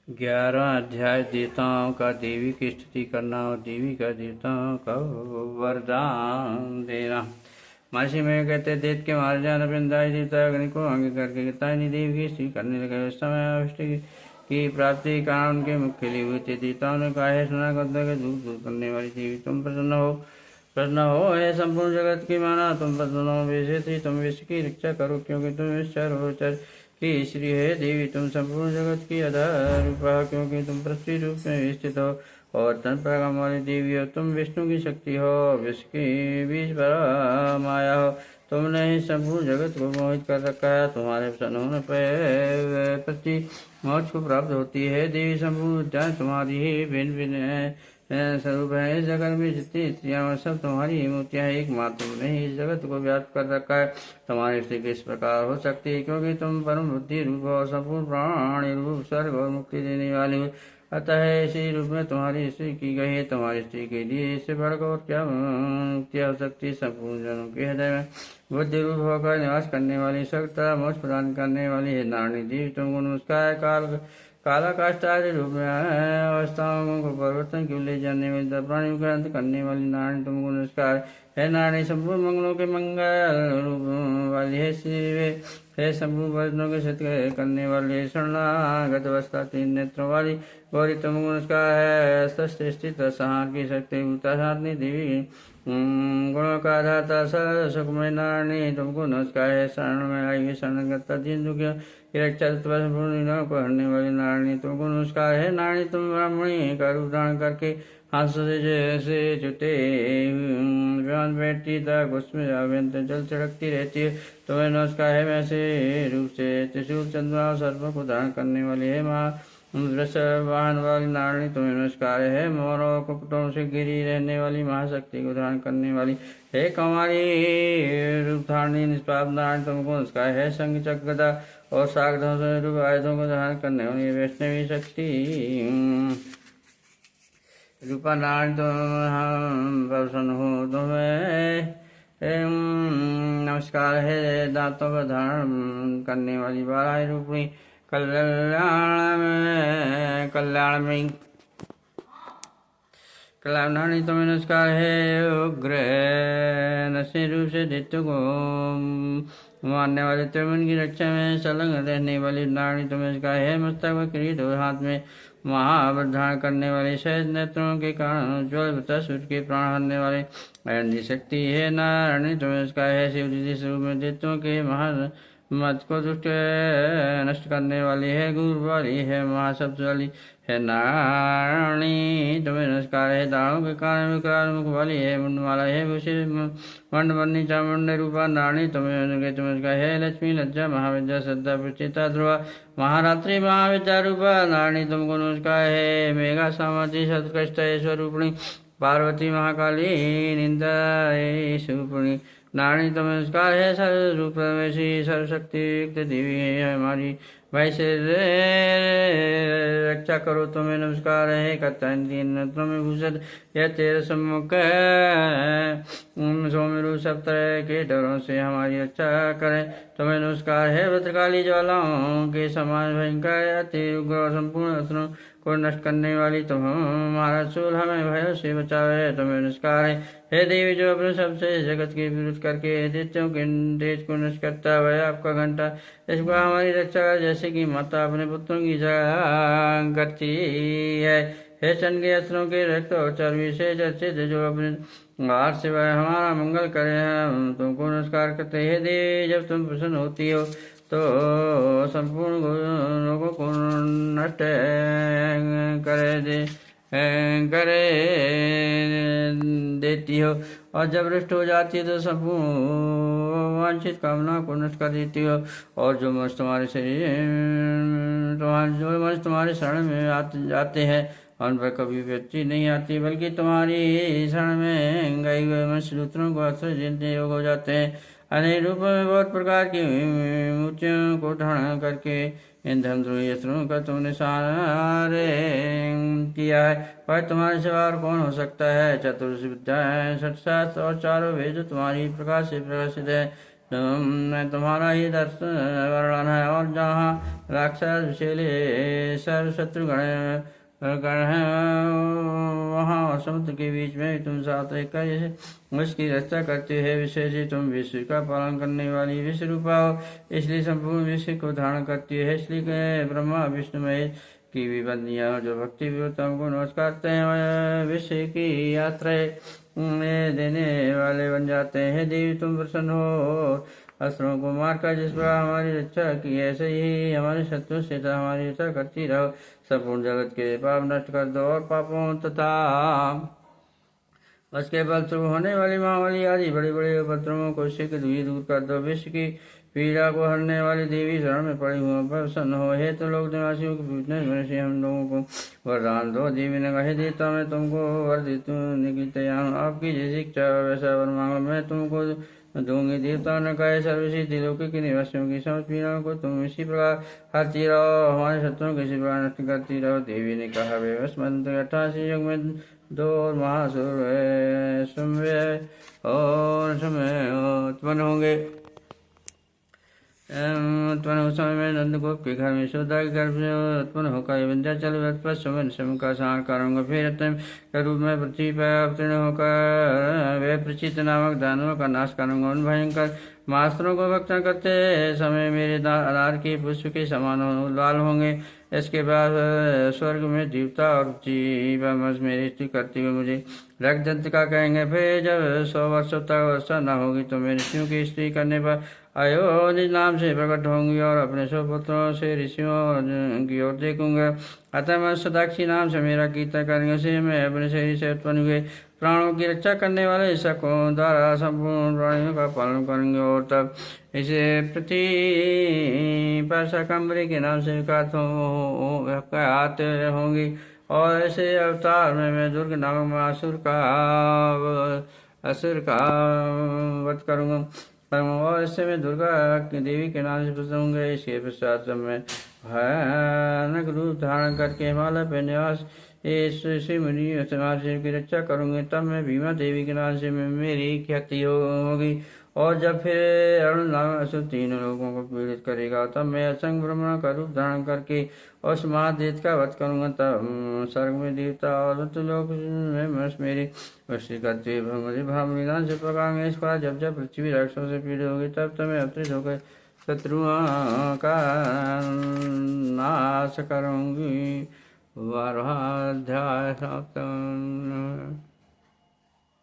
11वां अध्याय देवताओं का देवी की स्तुति करना और देवी का देवताओं का वरदान देना। महर्षि में कहते देव के महाराजा वृंदाई देवता अग्नि को आगे करके ताइनी देवी की स्तुति करने लगे। उस समय अष्टि की प्राप्ति के कारण उनके मुख खिले हुए थे। देवताओं ने कहा है सुना करता के दूर दूर करने वाली देवी तुम प्रसन्न हो है संपूर्ण जगत की माना तुम प्रसन्न हो वैसे थी तुम विश्व की रक्षा करो क्योंकि तुम ईश्वर हो चर की श्री है देवी तुम संपूर्ण जगत की आधार रूपा क्योंकि तुम पृथ्वी रूप में स्थित हो और तन पैगाम वाली देवी हो तुम विष्णु की शक्ति हो विश्व की बीज बड़ा माया हो तुमने ही संपूर्ण जगत को मोहित कर रखा है तुम्हारे प्रसन्न होने पर प्रति मोक्ष को प्राप्त होती है देवी संपूर्ण विद्या तुम्हारी ही भिन्न भिन्न स्वरूप है। इस जगत में जितनी स्त्रियां सब तुम्हारी ही मूर्तियां हैं एकमात्र तुमने ही इस जगत को व्याप्त कर रखा है। तुम्हारी स्त्री किस प्रकार हो सकती है क्योंकि तुम परम बुद्धि रूप और संपूर्ण प्राणी रूप स्वर्ग और मुक्ति देने वाली हो अतः इसी रूप में तुम्हारी स्त्री की गई है। तुम्हारी स्त्री के लिए इससे बढ़कर और क्या मुक्ति हो सकती है। संपूर्ण जनों के हृदय में बुद्धि रूप होकर निवास करने वाली सकता मोक्ष प्रदान करने वाली है नारायणी देवी तुमको नमस्कार काला काष्टादि रूप में अवस्थाओं को परिवर्तन क्यों ले जाने वाली प्राणियों का अंत करने वाली नारायण तुमको नमस्कार है। नारायणी संपूर्ण मंगलों के मंगल रूप वाली है शिवे है संपूर्ण वचनों के सत्य करने वाली शरणागत अवस्था तीन नेत्रों वाली गौरी तुमको नमस्कार है। स्थित संहार की शक्ति साधनी देवी गुणों का आधाता सुखमय नारायणी तुमको नमस्कार है। शरण में आई हुई शरणगता दीन दुखियों की रक्षा पूर्ण को हरने वाली नारायणी तुमको नमस्कार है। नारायणी तुम ब्राह्मणी का रूप धारण करके हाथ से जैसे जुटे बैठती तक उसमें अभ्यंतर जल छिड़कती रहती है तुम्हें नमस्कार है। वैसे रूप से त्रिशूल चंद्रमा और सर्प को धारण करने वाली है माँ वाहन वाली नारायणी तुम्हें नमस्कार है। मोरों कुपटों से गिरी रहने वाली महाशक्ति को धारण करने वाली हे कमारी रूप धारणी निष्पाप नारायण तुमको नमस्कार है। संग चक्रदा और सागधों से रूप आयुधों को धारण करने वाली वैष्णवी शक्ति रूपा नारायण तुम प्रसन्न हो तुम्हें नमस्कार है। दांतों का धारण करने वाली बारह रूपी कल्याणी तुम्हें नमस्कार है। उग्र नशे रूप से दैत्य को मारने वाले त्रिभुवन की रक्षा में संलग्न रहने वाली नारायणी तुम्हें नमस्कार है। मस्तक व किरीट और हाथ में महावृत धारण करने वाले शहद नेत्रों के कारण उज्ज्वल सूर्य के प्राण हरने वाले अयन शक्ति है नारायणी तुम्हें नमस्कार है। शिव जी स्वरूप में दैत्यों के मत को दुष्ट नष्ट करने वाली है गुरु वाली है महाशब्द वाली है नारायणी तुम्हें नमस्कार है। दाढ़ों के कारण विकराल मुख वाली है मुंडमाला है मंड बन्नी चामुंड रूपा नारायणी तुम्हें नमस्कार है। लक्ष्मी लज्जा महाविद्या श्रद्धा प्रचिता ध्रुवा महारात्रि महाविद्या रूपा नारायणी तुमको नमस्कार है। मेघा सामर्थी सत्कष्ट स्वरूपिणी पार्वती महाकाली निंदा स्वरूपिणी नारायणी तुम्हें नमस्कार है। सर्वरूप परमेशी सर्वशक्ति युक्त देवी है हमारी भाई से रक्षा करो तुम्हें नमस्कार है। कत्तीन तुम्हें भूषण यह तेरे सम्मुख सोमेरु सब तरह के डरों से हमारी रक्षा करें तुम्हें नमस्कार है। भद्रकाली ज्वालाओं के समान भयंकर अति उग्र और संपूर्ण असुरों को नष्ट करने वाली तुम हमारा शूल हमें भय से बचावे तुम्हें नमस्कार है। हे देवी जो अपने सबसे जगत के विरुद्ध करके दैत्यों के तेज को नष्ट करता है आपका घंटा इसको हमारी रक्षा जैसे कि माता अपने पुत्रों की जगह करती है। हे चंद के अस्त्रों के रक्त और चर्बी से चर्चित जो अपने हाथ से हमारा मंगल करे हम तुमको नमस्कार करते हैं। देवी जब तुम प्रसन्न होती हो तो संपूर्ण लोगों को नष्ट करे देती हो और जब नष्ट हो जाती है तो संपूर्ण वांछित कामना को नष्ट कर देती हो। और जो मनुष्य तुम्हारे शरण में जाते हैं उन पर कभी व्यक्ति नहीं आती बल्कि तुम्हारी शरण में गए हुए मनुष्य दूसरों को आश्रय देने योग हो जाते हैं। अनेक रूपों में बहुत प्रकार की मूर्तियों को धारण करके इन धर्मद्रोही अस्त्रों का तुमने सहारे किया है पर तुम्हारे सिवा और कौन हो सकता है। चतुर्दश विद्या सठशास्त्र और चारों वेद तुम्हारी प्रकाश से प्रकाशित है मैं तुम्हारा ही दर्शन वर्णन है। और जहाँ राक्षस विशेले सर्व शत्रुगण गण है, वहाँ समुद्र के बीच में तुम साथ रहकर जैसे उसकी रक्षा करते हैं। विशेष ही तुम विश्व का पालन करने वाली विश्व रूपा हो, इसलिए संपूर्ण विश्व को धारण करती है। इसलिए ब्रह्मा विष्णु महेश की भी बंदियाँ हो, जो भक्ति विभूतम को नमस्कार करते हैं, विश्व की यात्रा देने वाले बन जाते हैं। देवी तुम प्रसन्न हो, अस्त्रों को मारकर जिस प्रकार हमारी रक्षा की, ऐसे ही हमारे शत्रु से हमारी रक्षा करती रहो। संपूर्ण जगत के पाप नष्ट कर दो और पापों तथा उसके फलस्वरूप होने वाली महामारी आदि बड़े बड़े उपद्रवों को शीघ्र दूर कर दो। विश्व की पीड़ा को हरने वाली देवी शरण में पड़ी हुआ प्रसन्न हो। हे तो लोग निवासियों के पूछने से हम लोगों को वरदान दो। देवी ने कहा, देता मैं तुमको वर देने तैयार हूँ, आपकी जैसी इच्छा वैसा वर मांगो, मैं तुमको दूंगी। देवताओं ने कहा, सर्वसिद्धि लोक के निवासियों की समस्त पीड़ाओं को तुम इसी प्रकार हरती रहो, हमारे शत्रुओं को इसी प्रकार नष्ट करती रहो। देवी ने कहा, वेवस मंत्र 88 युग में दो महासुर और समय उत्पन्न होंगे। उत्पन्न उस समय में नंद गोप के घर में यशोदा के गर्भ से उत्पन्न होकर विंध्याचल पर स्वयं का संहार करूंगा। फिर के रूप में पृथ्वी पर अवतीर्ण होकर वे प्रचित नामक दानवों का नाश करूंगा। उन भयंकर मास्त्रों को भक्षण करते समय मेरे अनार के पुष्प के समान लाल होंगे। इसके बाद स्वर्ग में देवता और जीवांश मेरी स्तुति करते हुए मुझे रक्तदंतिका कहेंगे। फिर जब 100 वर्षों तक वर्षा न होगी तो मैं ऋषियों की स्तुति करने पर आयो निज नाम से प्रकट होंगी और अपने 100 पुत्रों से ऋषियों की ओर देखूंगा। अतः मैं सदाक्षी नाम से मेरा कीर्तन करेंगे। से मैं अपने शरीर से उत्पन्न हुए प्राणों की रक्षा करने वाले शकों द्वारा संपूर्ण प्राणियों का पालन करेंगे। और तब इसे पृथ्वी पर शाकंभरी के नाम से विख्यात होंगी। और ऐसे अवतार में मैं दुर्ग नामक असुर का वध करूंगा। और इससे मैं दुर्गा देवी के नाम से प्रसन्न होंगे। इसके पश्चात मैं भयानक रूप धारण करके हिमालय पर निवास श्री मुनि समाज की रक्षा करूंगे। तब मैं भीमा देवी के नाम से मेरी ख्याति होगी। और जब फिर अरुण नामक असुर 3 लोगों को पीड़ित करेगा, तब मैं असंग ब्रह्मण का रूप धारण करके उस महादेव का वध करूंगा। तब स्वर्ग में देवता और लोग में मेरी वृष्टि करते मुझे भ्रमण से पकाएंगे। इस बार जब जब पृथ्वी राक्षसों से पीड़ित होगी, तब मैं अवतरित होकर शत्रुओं का नाश करूंगी। 12वां अध्याय समाप्त।